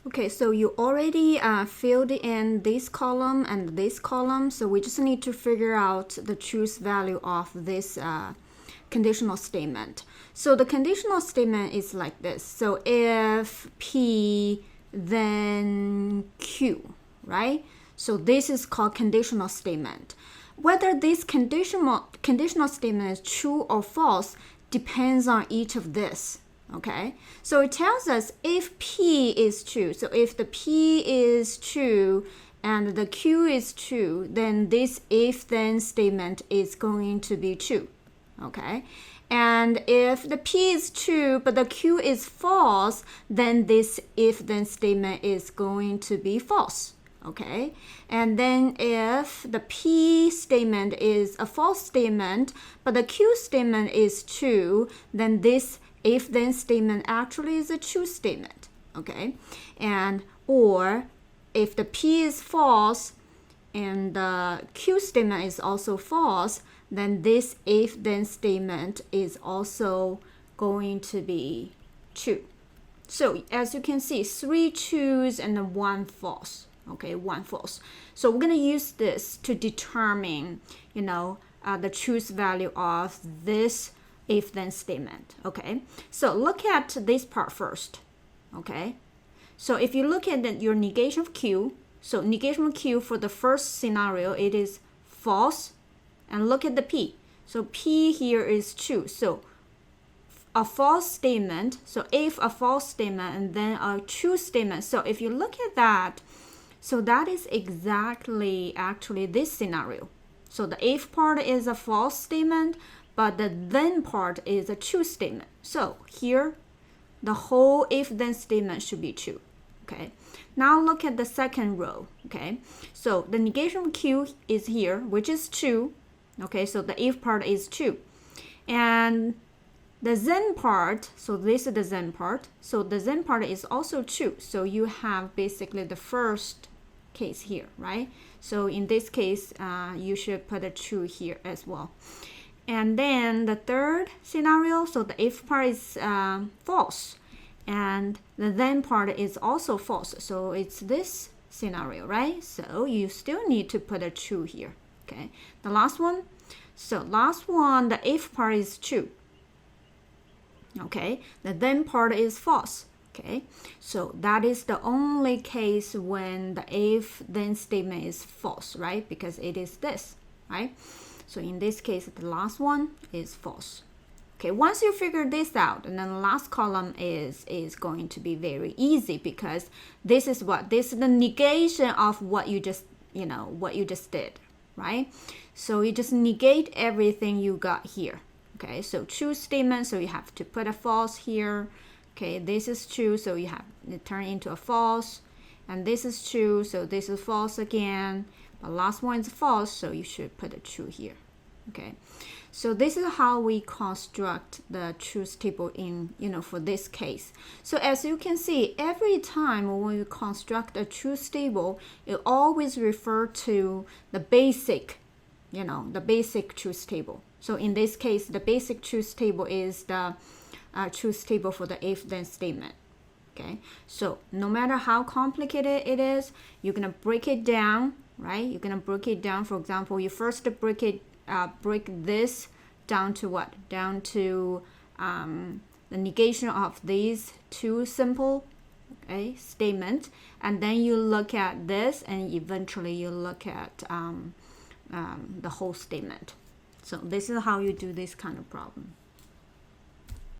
Okay, so you already filled in this column and this column, so we just need to figure out the truth value of this conditional statement. So the conditional statement is like this. So if P, then Q, right? So this is called conditional statement. Whether this conditional statement is true or false depends on each of this. Okay, so it tells us if P is true. So if the P is true and the Q is true, then this if-then statement is going to be true. Okay, and if the P is true but the Q is false, then this if-then statement is going to be false. Okay, and then if the P statement is a false statement but the Q statement is true, then this if-then statement actually is a true statement. Okay, and or if the P is false and the Q statement is also false, then this if-then statement is also going to be true. So as you can see, 3 trues and 1 false. Okay, 1 false. So we're going to use this to determine, the truth value of this if-then statement. Okay, so look at this part first. Okay, so if you look at your negation of Q, so negation of Q for the first scenario, it is false. And look at the P. So P here is true. So a false statement, so if a false statement and then a true statement. So if you look at that, so that is exactly actually this scenario. So the if part is a false statement, but the then part is a true statement. So here, the whole if-then statement should be true. Okay, now look at the second row. Okay, so the negation of Q is here, which is true. Okay, so the if part is true. And the then part, so this is the then part. So the then part is also true. So you have basically the first case here, right? So in this case, you should put a true here as well. And then the third scenario, so the if part is false. And the then part is also false. So it's this scenario, right? So you still need to put a true here. Okay, the last one. So last one, the if part is true. Okay, the then part is false. Okay, so that is the only case when the if-then statement is false, right? Because it is this, right? So in this case, the last one is false. Okay, once you figure this out, and then the last column is going to be very easy because this is what? This is the negation of what you just, what you just did, right? So you just negate everything you got here. Okay, so true statement, so you have to put a false here. Okay, this is true, so you have to turn into a false. And this is true, so this is false again. The last one is false, so you should put a true here. Okay, so this is how we construct the truth table in, for this case. So as you can see, every time when we construct a truth table, it always refers to the basic, the basic truth table. So in this case, the basic truth table is the truth table for the if-then statement. Okay, so no matter how complicated it is, you're gonna break it down, right? You're gonna break it down. For example, you first break this down to what? Down to the negation of these two simple statements, and then you look at this, and eventually you look at the whole statement. So this is how you do this kind of problem.